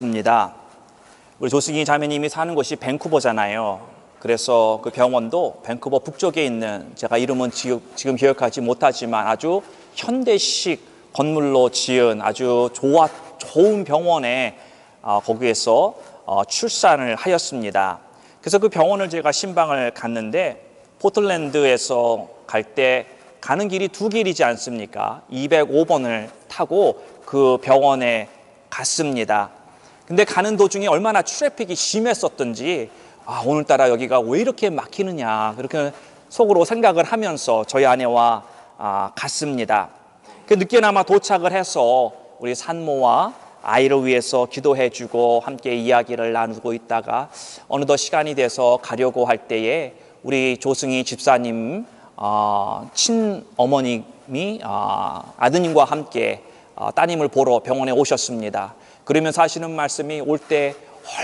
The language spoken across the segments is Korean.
입니다. 우리 조승희 자매님이 사는 곳이 밴쿠버잖아요. 그래서 그 병원도 밴쿠버 북쪽에 있는, 제가 이름은 지금 기억하지 못하지만 아주 현대식 건물로 지은 아주 좋은 병원에 거기에서 출산을 하였습니다. 그래서 그 병원을 제가 신방을 갔는데, 포틀랜드에서 갈 때 가는 길이 두 길이지 않습니까? 205번을 타고 그 병원에 갔습니다. 근데 가는 도중에 얼마나 트래픽이 심했었던지, 오늘따라 여기가 왜 이렇게 막히느냐, 그렇게 속으로 생각을 하면서 저희 아내와 갔습니다. 늦게나마 도착을 해서 우리 산모와 아이를 위해서 기도해 주고 함께 이야기를 나누고 있다가 어느덧 시간이 돼서 가려고 할 때에 우리 조승희 집사님 친어머님이 아드님과 함께 따님을 보러 병원에 오셨습니다. 그러면서 하시는 말씀이, 올 때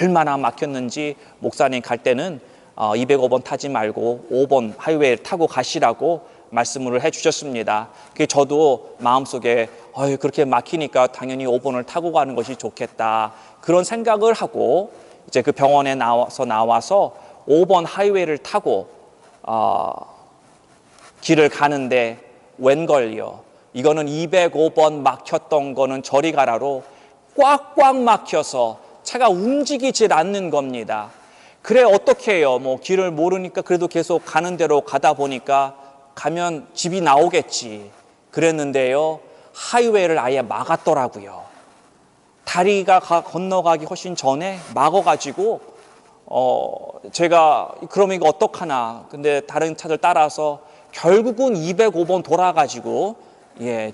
얼마나 막혔는지 목사님 갈 때는 205번 타지 말고 5번 하이웨이를 타고 가시라고 말씀을 해주셨습니다. 그게 저도 마음속에 그렇게 막히니까 당연히 5번을 타고 가는 것이 좋겠다, 그런 생각을 하고 이제 그 병원에 나와서 5번 하이웨이를 타고 길을 가는데, 웬걸요, 이거는 205번 막혔던 거는 저리 가라로 꽉꽉 막혀서 차가 움직이질 않는 겁니다. 그래 어떻게 해요? 길을 모르니까 그래도 계속 가는 대로 가다 보니까 가면 집이 나오겠지 그랬는데요, 하이웨이를 아예 막았더라고요. 다리가 건너가기 훨씬 전에 막아가지고 제가 그럼 이거 어떡하나, 근데 다른 차들 따라서 결국은 205번 돌아가지고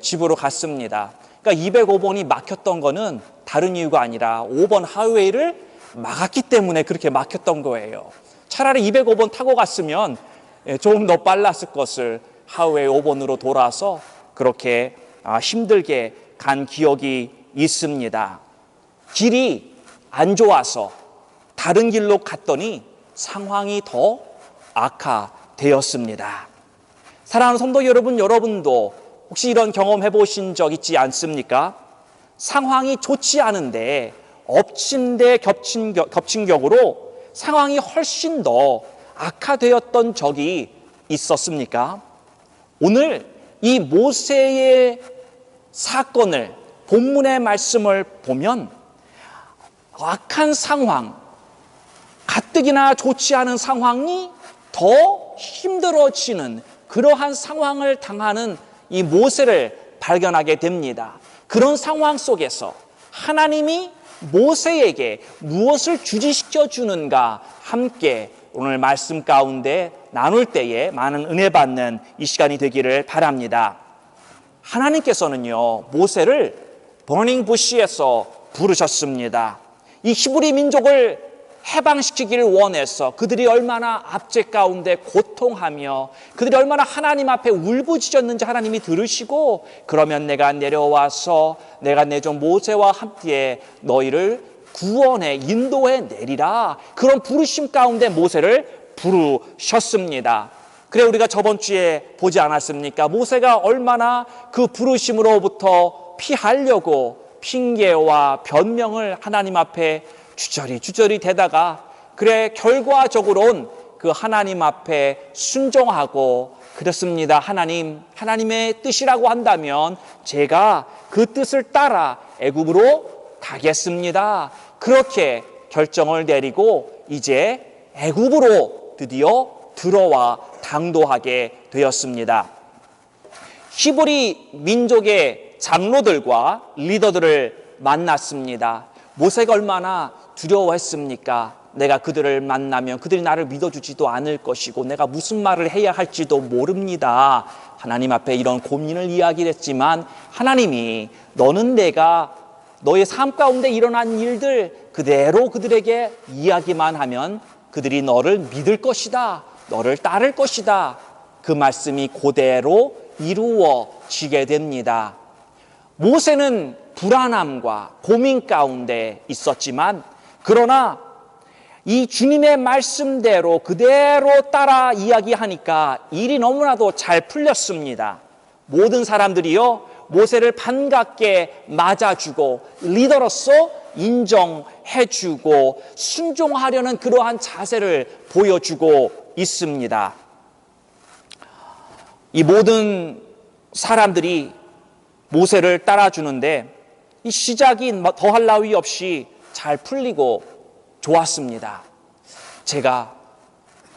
집으로 갔습니다. 그러니까 205번이 막혔던 거는 다른 이유가 아니라 5번 하이웨이를 막았기 때문에 그렇게 막혔던 거예요. 차라리 205번 타고 갔으면 조금 더 빨랐을 것을 하이웨이 5번으로 돌아서 그렇게 힘들게 간 기억이 있습니다. 길이 안 좋아서 다른 길로 갔더니 상황이 더 악화되었습니다. 사랑하는 성도 여러분, 여러분도 혹시 이런 경험 해보신 적 있지 않습니까? 상황이 좋지 않은데 엎친 데 겹친 격으로 상황이 훨씬 더 악화되었던 적이 있었습니까? 오늘 이 모세의 사건을, 본문의 말씀을 보면 악한 상황, 가뜩이나 좋지 않은 상황이 더 힘들어지는 그러한 상황을 당하는 이 모세를 발견하게 됩니다. 그런 상황 속에서 하나님이 모세에게 무엇을 주지시켜 주는가, 함께 오늘 말씀 가운데 나눌 때에 많은 은혜 받는 이 시간이 되기를 바랍니다. 하나님께서는요, 모세를 버닝 부시에서 부르셨습니다. 이 히브리 민족을 해방시키기를 원해서 그들이 얼마나 압제 가운데 고통하며 그들이 얼마나 하나님 앞에 울부짖었는지 하나님이 들으시고, 그러면 내가 내려와서 내가 내 종 모세와 함께 너희를 구원해 인도해 내리라, 그런 부르심 가운데 모세를 부르셨습니다. 그래, 우리가 저번 주에 보지 않았습니까? 모세가 얼마나 그 부르심으로부터 피하려고 핑계와 변명을 하나님 앞에 주저리 대다가, 그래 결과적으로는 그 하나님 앞에 순종하고, 그렇습니다, 하나님의 뜻이라고 한다면 제가 그 뜻을 따라 애굽으로 가겠습니다, 그렇게 결정을 내리고 이제 애굽으로 드디어 들어와 당도하게 되었습니다. 히브리 민족의 장로들과 리더들을 만났습니다. 모세가 얼마나 두려워했습니까? 내가 그들을 만나면 그들이 나를 믿어주지도 않을 것이고 내가 무슨 말을 해야 할지도 모릅니다. 하나님 앞에 이런 고민을 이야기했지만 하나님이, 너는 내가 너의 삶 가운데 일어난 일들 그대로 그들에게 이야기만 하면 그들이 너를 믿을 것이다, 너를 따를 것이다, 그 말씀이 그대로 이루어지게 됩니다. 모세는 불안함과 고민 가운데 있었지만, 그러나 이 주님의 말씀대로 그대로 따라 이야기하니까 일이 너무나도 잘 풀렸습니다. 모든 사람들이요, 모세를 반갑게 맞아주고 리더로서 인정해주고 순종하려는 그러한 자세를 보여주고 있습니다. 이 모든 사람들이 모세를 따라주는데 이 시작이 더할 나위 없이 잘 풀리고 좋았습니다. 제가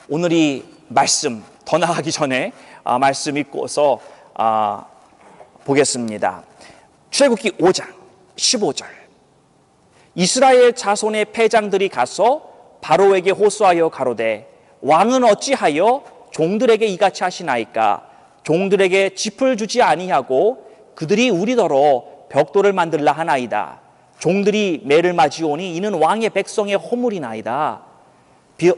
오늘 이 말씀 더 나가기 전에 말씀 읽고서 보겠습니다. 출애굽기 5장 15절. 이스라엘 자손의 패장들이 가서 바로에게 호소하여 가로되 왕은 어찌하여 종들에게 이같이 하시나이까? 종들에게 짚을 주지 아니하고 그들이 우리더러 벽돌을 만들라 하나이다. 종들이 매를 맞이오니 이는 왕의 백성의 허물이나이다.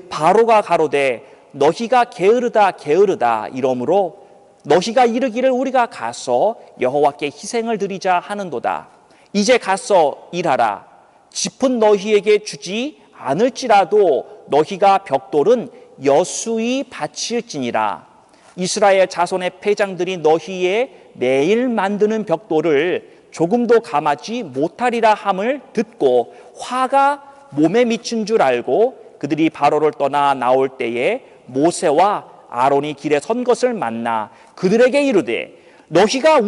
바로가 가로되 너희가 게으르다 게으르다 이러므로 너희가 이르기를 우리가 가서 여호와께 희생을 드리자 하는도다. 이제 가서 일하라. 짚은 너희에게 주지 않을지라도 너희가 벽돌은 여수히 바칠지니라. 이스라엘 자손의 패장들이 너희의 매일 만드는 벽돌을 조금도 감하지 못하리라 함을 듣고 화가 몸에 미친 줄 알고 그들이 바로를 떠나 나올 때에 모세와 아론이 길에 선 것을 만나 그들에게 이르되 너희가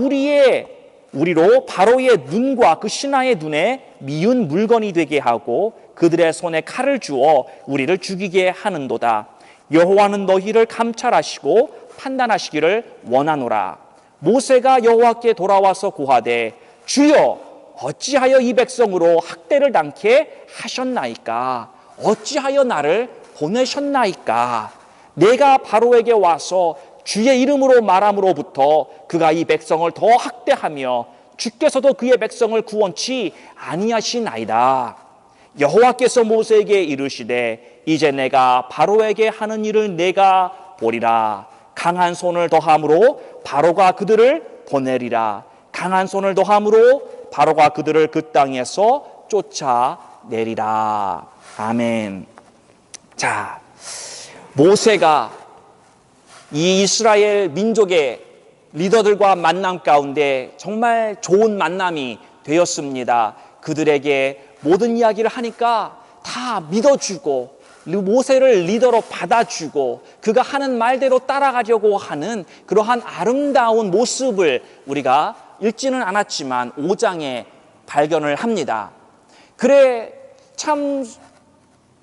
우리로 바로의 눈과 그 신하의 눈에 미운 물건이 되게 하고 그들의 손에 칼을 주어 우리를 죽이게 하는도다. 여호와는 너희를 감찰하시고 판단하시기를 원하노라. 모세가 여호와께 돌아와서 고하되 주여 어찌하여 이 백성으로 학대를 당케 하셨나이까? 어찌하여 나를 보내셨나이까? 내가 바로에게 와서 주의 이름으로 말함으로부터 그가 이 백성을 더 학대하며 주께서도 그의 백성을 구원치 아니하시나이다. 여호와께서 모세에게 이르시되 이제 내가 바로에게 하는 일을 내가 보리라. 강한 손을 더함으로 바로가 그들을 보내리라. 강한 손을 더함으로 바로가 그들을 그 땅에서 쫓아내리라. 아멘. 자, 모세가 이 이스라엘 민족의 리더들과 만남 가운데 정말 좋은 만남이 되었습니다. 그들에게 모든 이야기를 하니까 다 믿어주고 모세를 리더로 받아주고 그가 하는 말대로 따라가려고 하는 그러한 아름다운 모습을 우리가 읽지는 않았지만 5장에 발견을 합니다. 그래 참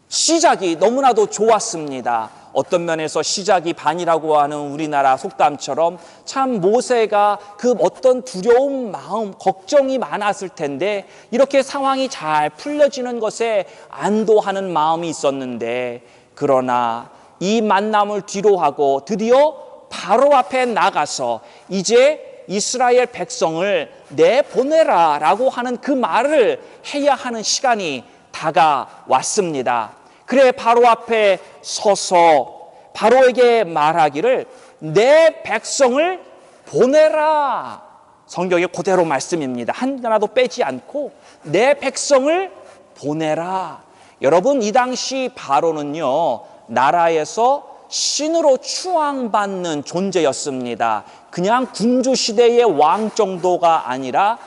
시작이 너무나도 좋았습니다. 어떤 면에서 시작이 반이라고 하는 우리나라 속담처럼 참 모세가 그 어떤 두려운 마음, 걱정이 많았을 텐데 이렇게 상황이 잘 풀려지는 것에 안도하는 마음이 있었는데 그러나 이 만남을 뒤로하고 드디어 바로 앞에 나가서 이제 이스라엘 백성을 내보내라 라고 하는 그 말을 해야 하는 시간이 다가왔습니다. 그래 바로 앞에 서서 바로에게 말하기를 내 백성을 보내라. 성경의 그대로 말씀입니다. 하나도 빼지 않고 내 백성을 보내라. 여러분 이 당시 바로는요 나라에서 신으로 추앙받는 존재였습니다. 그냥 군주시대의 왕 정도가 아니라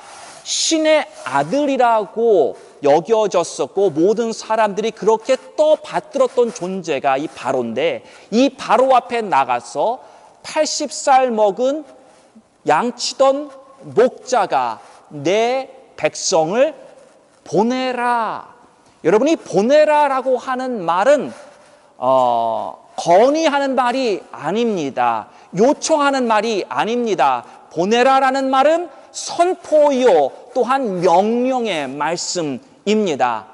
신의 아들이라고 여겨졌었고 모든 사람들이 그렇게 떠받들었던 존재가 이 바로인데 이 바로 앞에 나가서 80살 먹은 양치던 목자가 내 백성을 보내라. 여러분이 보내라라고 하는 말은 건의하는 말이 아닙니다. 요청하는 말이 아닙니다. 보내라라는 말은 선포요 또한 명령의 말씀입니다.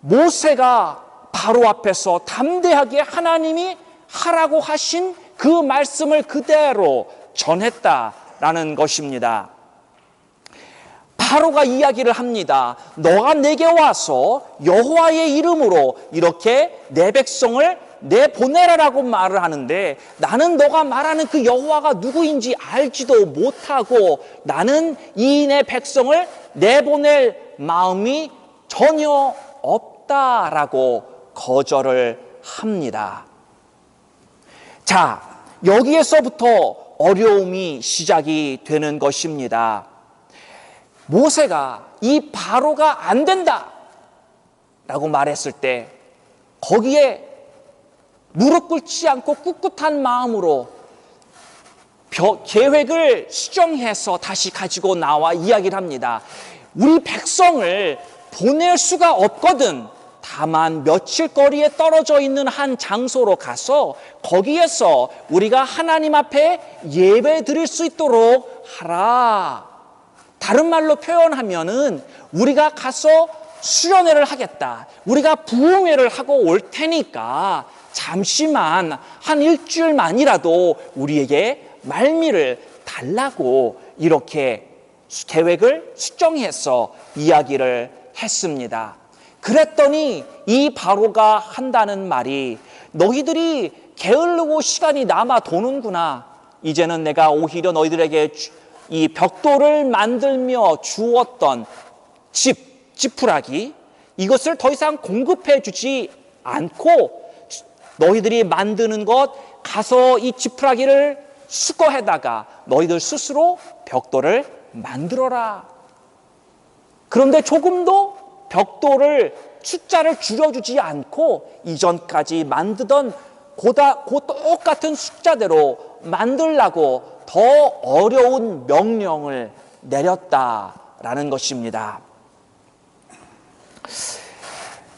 모세가 바로 앞에서 담대하게 하나님이 하라고 하신 그 말씀을 그대로 전했다라는 것입니다. 바로가 이야기를 합니다. 너가 내게 와서 여호와의 이름으로 이렇게 내 백성을 내보내라라고 말을 하는데 나는 너가 말하는 그 여호와가 누구인지 알지도 못하고 나는 이 내 백성을 내보낼 마음이 전혀 없다라고 거절을 합니다. 자, 여기에서부터 어려움이 시작이 되는 것입니다. 모세가 이 바로가 안 된다 라고 말했을 때 거기에 무릎 꿇지 않고 꿋꿋한 마음으로 계획을 수정해서 다시 가지고 나와 이야기를 합니다. 우리 백성을 보낼 수가 없거든. 다만 며칠 거리에 떨어져 있는 한 장소로 가서 거기에서 우리가 하나님 앞에 예배 드릴 수 있도록 하라. 다른 말로 표현하면은 우리가 가서 수련회를 하겠다. 우리가 부흥회를 하고 올 테니까 잠시만 한 일주일만이라도 우리에게 말미를 달라고 이렇게 계획을 수정해서 이야기를 했습니다. 그랬더니 이 바로가 한다는 말이 너희들이 게으르고 시간이 남아 도는구나. 이제는 내가 오히려 너희들에게 이 벽돌을 만들며 주었던 지푸라기 이것을 더 이상 공급해 주지 않고 너희들이 만드는 것 가서 이 지푸라기를 수거해다가 너희들 스스로 벽돌을 만들어라. 그런데 조금도 벽돌을 숫자를 줄여주지 않고 이전까지 만드던 그 똑같은 숫자대로 만들라고 더 어려운 명령을 내렸다라는 것입니다.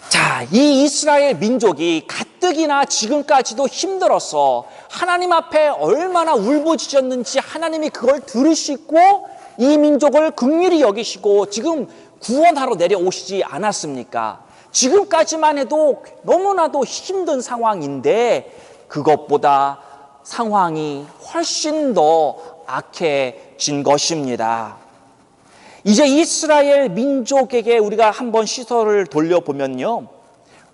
자, 이 이스라엘 민족이 가뜩이나 지금까지도 힘들어서 하나님 앞에 얼마나 울부짖었는지 하나님이 그걸 들으시고 이 민족을 긍휼히 여기시고 지금 구원하러 내려오시지 않았습니까? 지금까지만 해도 너무나도 힘든 상황인데 그것보다 상황이 훨씬 더 악해진 것입니다. 이제 이스라엘 민족에게 우리가 한번 시선을 돌려보면요.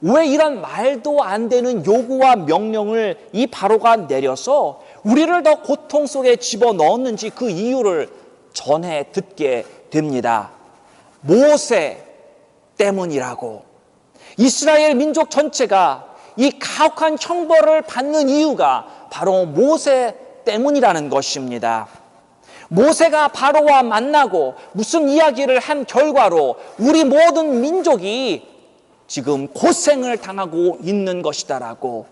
왜 이런 말도 안 되는 요구와 명령을 이 바로가 내려서 우리를 더 고통 속에 집어넣었는지 그 이유를 전해 듣게 됩니다. 모세 때문이라고. 이스라엘 민족 전체가 이 가혹한 형벌을 받는 이유가 바로 모세 때문이라는 것입니다. 모세가 바로와 만나고 무슨 이야기를 한 결과로 우리 모든 민족이 지금 고생을 당하고 있는 것이다라고,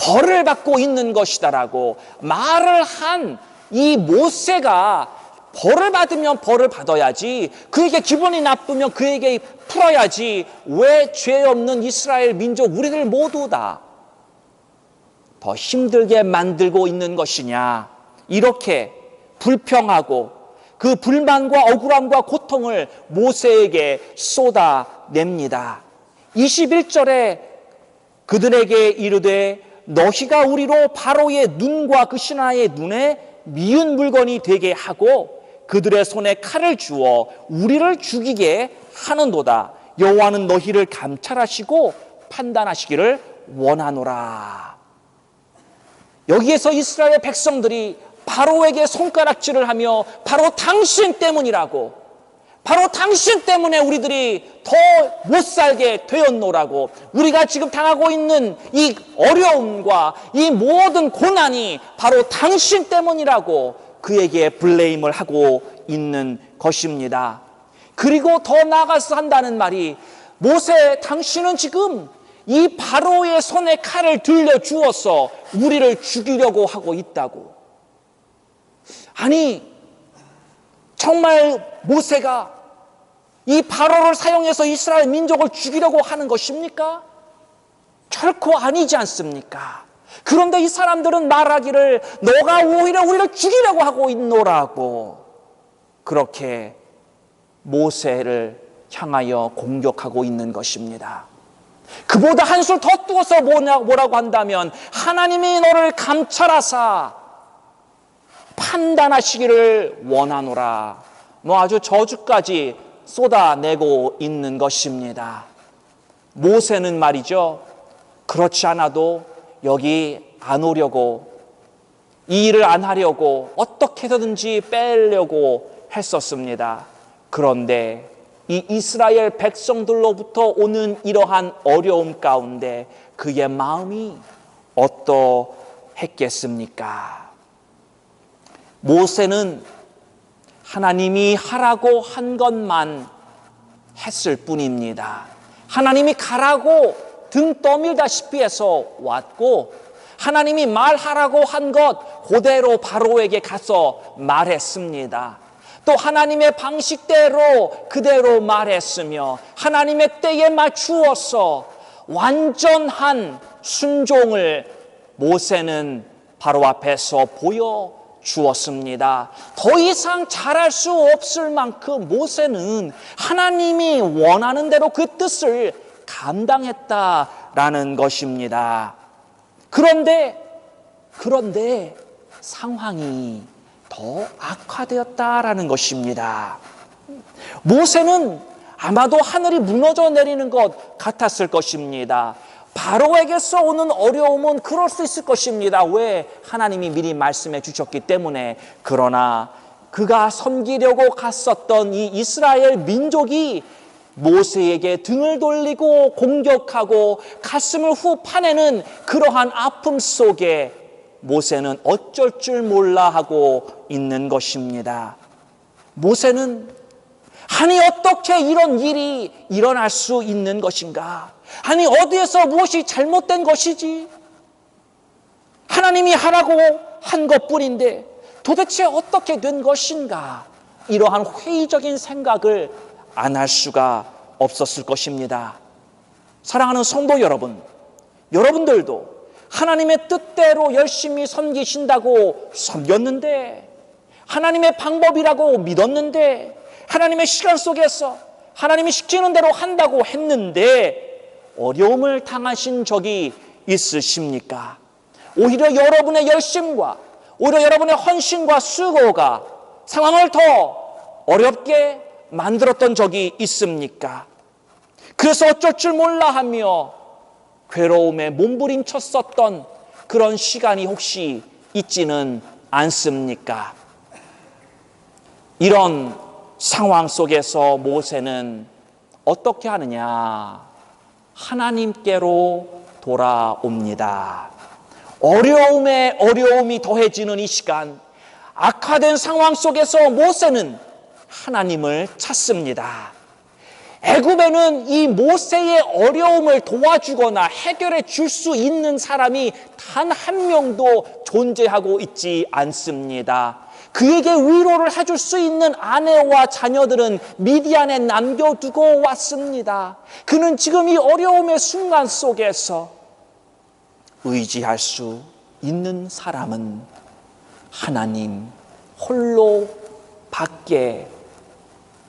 벌을 받고 있는 것이다라고 말을 한 이 모세가 벌을 받으면 벌을 받아야지, 그에게 기분이 나쁘면 그에게 풀어야지, 왜 죄 없는 이스라엘 민족 우리들 모두 다 더 힘들게 만들고 있는 것이냐, 이렇게 불평하고 그 불만과 억울함과 고통을 모세에게 쏟아냅니다. 21절에 그들에게 이르되 너희가 우리로 바로의 눈과 그 신하의 눈에 미운 물건이 되게 하고 그들의 손에 칼을 주어 우리를 죽이게 하는도다. 여호와는 너희를 감찰하시고 판단하시기를 원하노라. 여기에서 이스라엘 백성들이 바로에게 손가락질을 하며 바로 당신 때문이라고, 바로 당신 때문에 우리들이 더 못 살게 되었노라고, 우리가 지금 당하고 있는 이 어려움과 이 모든 고난이 바로 당신 때문이라고 그에게 블레임을 하고 있는 것입니다. 그리고 더 나아가서 한다는 말이, 모세, 당신은 지금 이 바로의 손에 칼을 들려주어서 우리를 죽이려고 하고 있다고. 아니, 정말 모세가 이 바로를 사용해서 이스라엘 민족을 죽이려고 하는 것입니까? 결코 아니지 않습니까? 그런데 이 사람들은 말하기를 너가 오히려 우리를 죽이려고 하고 있노라고 그렇게 모세를 향하여 공격하고 있는 것입니다. 그보다 한술 더 뚜어서 뭐라고 한다면 하나님이 너를 감찰하사 판단하시기를 원하노라. 아주 저주까지 쏟아내고 있는 것입니다. 모세는 말이죠, 그렇지 않아도 여기 안 오려고, 이 일을 안 하려고 어떻게 해서든지 빼려고 했었습니다. 그런데 이 이스라엘 백성들로부터 오는 이러한 어려움 가운데 그의 마음이 어떠했겠습니까? 모세는 하나님이 하라고 한 것만 했을 뿐입니다. 하나님이 가라고 등 떠밀다시피 해서 왔고, 하나님이 말하라고 한 것 그대로 바로에게 가서 말했습니다. 또 하나님의 방식대로 그대로 말했으며 하나님의 때에 맞추어서 완전한 순종을 모세는 바로 앞에서 보여주었습니다. 더 이상 잘할 수 없을 만큼 모세는 하나님이 원하는 대로 그 뜻을 감당했다라는 것입니다. 그런데 상황이 더 악화되었다라는 것입니다. 모세는 아마도 하늘이 무너져 내리는 것 같았을 것입니다. 바로에게서 오는 어려움은 그럴 수 있을 것입니다. 왜? 하나님이 미리 말씀해 주셨기 때문에. 그러나 그가 섬기려고 갔었던 이 이스라엘 민족이 모세에게 등을 돌리고 공격하고 가슴을 후 파내는 그러한 아픔 속에 모세는 어쩔 줄 몰라 하고 있는 것입니다. 모세는 아니 어떻게 이런 일이 일어날 수 있는 것인가? 아니 어디에서 무엇이 잘못된 것이지? 하나님이 하라고 한 것뿐인데 도대체 어떻게 된 것인가? 이러한 회의적인 생각을 안 할 수가 없었을 것입니다. 사랑하는 성도 여러분, 여러분들도 하나님의 뜻대로 열심히 섬기신다고 섬겼는데, 하나님의 방법이라고 믿었는데, 하나님의 시간 속에서 하나님이 시키는 대로 한다고 했는데 어려움을 당하신 적이 있으십니까? 오히려 여러분의 열심과 오히려 여러분의 헌신과 수고가 상황을 더 어렵게 만들었던 적이 있습니까? 그래서 어쩔 줄 몰라 하며 괴로움에 몸부림쳤었던 그런 시간이 혹시 있지는 않습니까? 이런 상황 속에서 모세는 어떻게 하느냐? 하나님께로 돌아옵니다. 어려움에 어려움이 더해지는 이 시간, 악화된 상황 속에서 모세는 하나님을 찾습니다. 애굽에는 이 모세의 어려움을 도와주거나 해결해 줄 수 있는 사람이 단 한 명도 존재하고 있지 않습니다. 그에게 위로를 해줄 수 있는 아내와 자녀들은 미디안에 남겨두고 왔습니다. 그는 지금 이 어려움의 순간 속에서 의지할 수 있는 사람은 하나님 홀로 밖에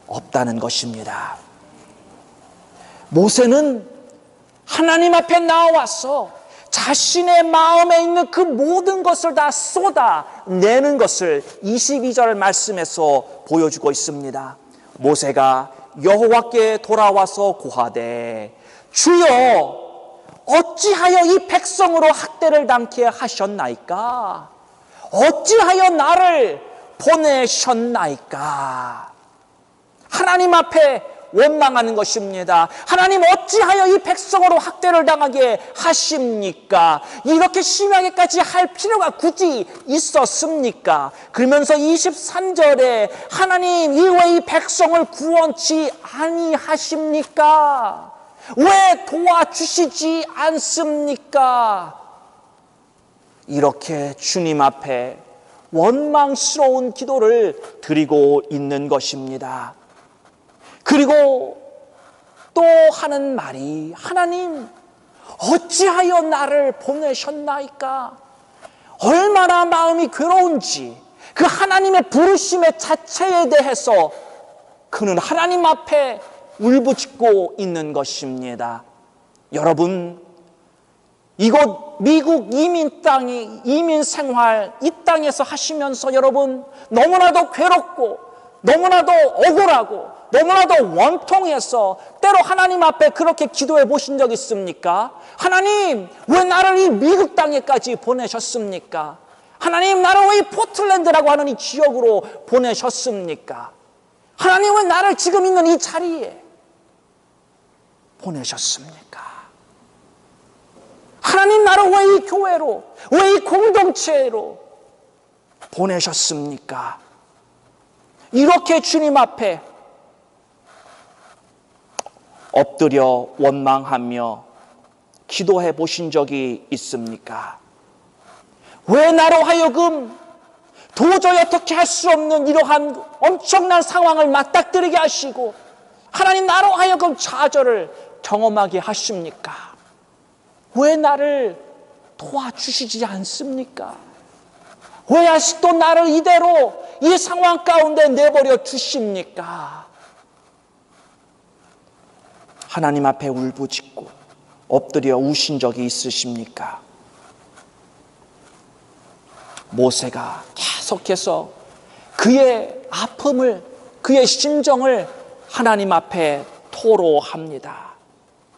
없다는 것입니다. 모세는 하나님 앞에 나와서 자신의 마음에 있는 그 모든 것을 다 쏟아내는 것을 22절 말씀에서 보여주고 있습니다. 모세가 여호와께 돌아와서 고하되 주여 어찌하여 이 백성으로 학대를 당케 하셨나이까? 어찌하여 나를 보내셨나이까? 하나님 앞에 원망하는 것입니다. 하나님 어찌하여 이 백성으로 학대를 당하게 하십니까? 이렇게 심하게까지 할 필요가 굳이 있었습니까? 그러면서 23절에 하나님 왜 이 백성을 구원치 아니하십니까? 왜 도와주시지 않습니까? 이렇게 주님 앞에 원망스러운 기도를 드리고 있는 것입니다. 그리고 또 하는 말이 하나님 어찌하여 나를 보내셨나이까? 얼마나 마음이 괴로운지 그 하나님의 부르심의 자체에 대해서 그는 하나님 앞에 울부짖고 있는 것입니다. 여러분, 이곳 미국 이민 생활 이 땅에서 하시면서 여러분 너무나도 괴롭고 너무나도 억울하고 너무나도 원통해서 때로 하나님 앞에 그렇게 기도해 보신 적 있습니까? 하나님 왜 나를 이 미국 땅에까지 보내셨습니까? 하나님 나를 왜 이 포틀랜드라고 하는 이 지역으로 보내셨습니까? 하나님 왜 나를 지금 있는 이 자리에 보내셨습니까? 하나님 나를 왜 이 교회로 왜 이 공동체로 보내셨습니까? 이렇게 주님 앞에 엎드려 원망하며 기도해 보신 적이 있습니까? 왜 나로 하여금 도저히 어떻게 할 수 없는 이러한 엄청난 상황을 맞닥뜨리게 하시고 하나님 나로 하여금 좌절을 경험하게 하십니까? 왜 나를 도와주시지 않습니까? 왜 아직도 나를 이대로 이 상황 가운데 내버려 두십니까? 하나님 앞에 울부짖고 엎드려 우신 적이 있으십니까? 모세가 계속해서 그의 아픔을, 그의 심정을 하나님 앞에 토로합니다.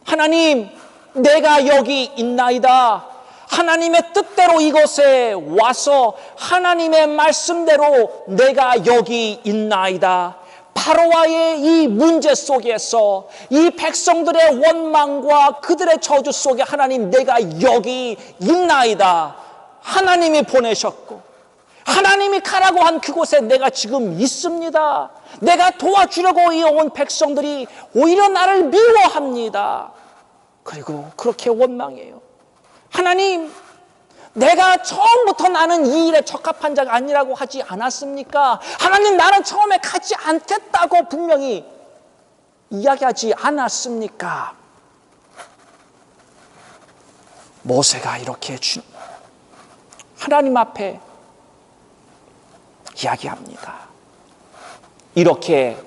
하나님, 내가 여기 있나이다. 하나님의 뜻대로 이곳에 와서 하나님의 말씀대로 내가 여기 있나이다. 바로와의 이 문제 속에서 이 백성들의 원망과 그들의 저주 속에 하나님, 내가 여기 있나이다. 하나님이 보내셨고 하나님이 가라고 한 그곳에 내가 지금 있습니다. 내가 도와주려고 온 백성들이 오히려 나를 미워합니다. 그리고 그렇게 원망해요. 하나님, 내가 처음부터 나는 이 일에 적합한 자가 아니라고 하지 않았습니까? 하나님, 나는 처음에 가지 않겠다고 분명히 이야기하지 않았습니까? 모세가 이렇게 하나님 앞에 이야기합니다. 이렇게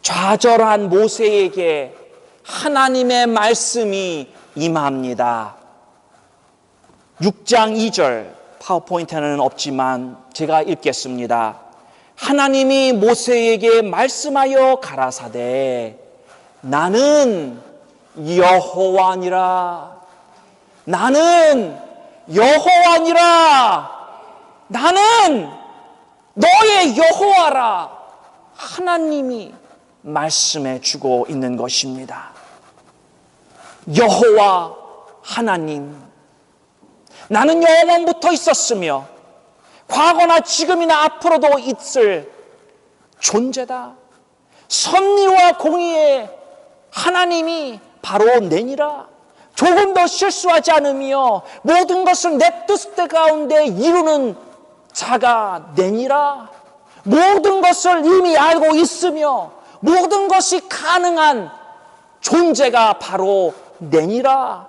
좌절한 모세에게 하나님의 말씀이 임합니다. 6장 2절, 파워포인트는 없지만 제가 읽겠습니다. 하나님이 모세에게 말씀하여 가라사대 나는 여호와니라. 나는 여호와니라. 나는 너의 여호와라. 하나님이 말씀해 주고 있는 것입니다. 여호와 하나님, 나는 영원부터 있었으며 과거나 지금이나 앞으로도 있을 존재다. 섭리와 공의의 하나님이 바로 내니라. 조금 더 실수하지 않으며 모든 것을 내 뜻 가운데 이루는 자가 내니라. 모든 것을 이미 알고 있으며 모든 것이 가능한 존재가 바로 내니라.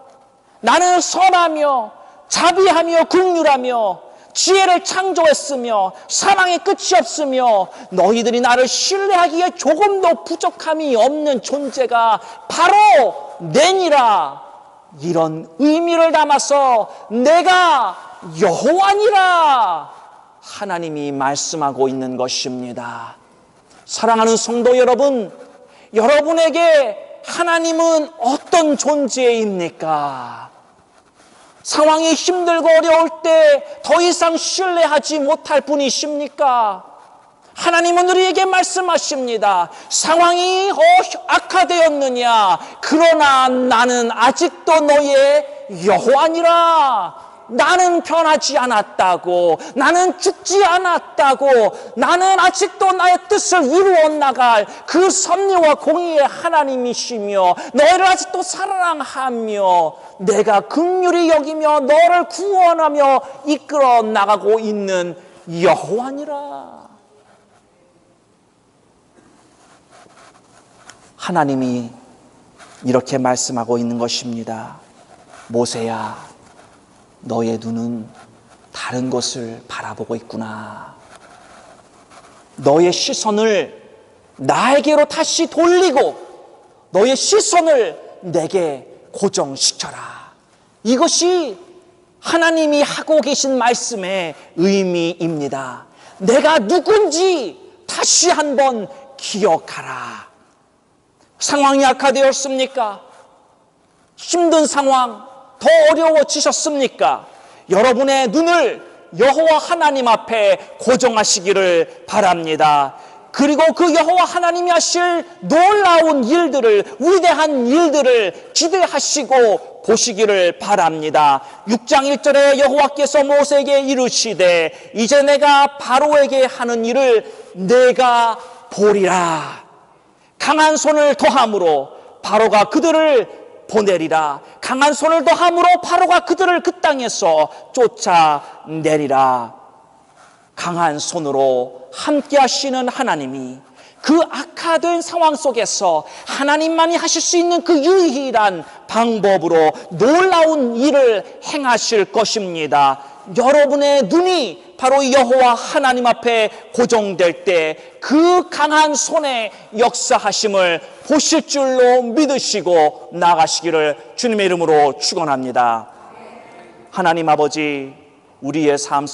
나는 선하며 자비하며 긍휼하며 지혜를 창조했으며 사랑의 끝이 없으며 너희들이 나를 신뢰하기에 조금도 부족함이 없는 존재가 바로 내니라. 이런 의미를 담아서 내가 여호와니라 하나님이 말씀하고 있는 것입니다. 사랑하는 성도 여러분, 여러분에게 하나님은 어떤 존재입니까? 상황이 힘들고 어려울 때 더 이상 신뢰하지 못할 분이십니까? 하나님은 우리에게 말씀하십니다. 상황이 악화되었느냐? 그러나 나는 아직도 너의 여호와니라. 나는 변하지 않았다고, 나는 죽지 않았다고, 나는 아직도 나의 뜻을 이루어 나갈 그 섭리와 공의의 하나님이시며 너희를 아직도 사랑하며 내가 긍휼히 여기며 너를 구원하며 이끌어 나가고 있는 여호와니라. 하나님이 이렇게 말씀하고 있는 것입니다. 모세야, 너의 눈은 다른 곳을 바라보고 있구나. 너의 시선을 나에게로 다시 돌리고 너의 시선을 내게 고정시켜라. 이것이 하나님이 하고 계신 말씀의 의미입니다. 내가 누군지 다시 한번 기억하라. 상황이 악화되었습니까? 힘든 상황, 더 어려워지셨습니까? 여러분의 눈을 여호와 하나님 앞에 고정하시기를 바랍니다. 그리고 그 여호와 하나님이 하실 놀라운 일들을, 위대한 일들을 기대하시고 보시기를 바랍니다. 6장 1절에 여호와께서 모세에게 이르시되 이제 내가 바로에게 하는 일을 내가 보리라. 강한 손을 더함으로 바로가 그들을 보내리라. 강한 손을 더함으로 바로가 그들을 그 땅에서 쫓아내리라. 강한 손으로 함께 하시는 하나님이 그 악화된 상황 속에서 하나님만이 하실 수 있는 그 유일한 방법으로 놀라운 일을 행하실 것입니다. 여러분의 눈이 바로 여호와 하나님 앞에 고정될 때 그 강한 손의 역사하심을 보실 줄로 믿으시고 나가시기를 주님의 이름으로 축원합니다. 하나님 아버지, 우리의 삶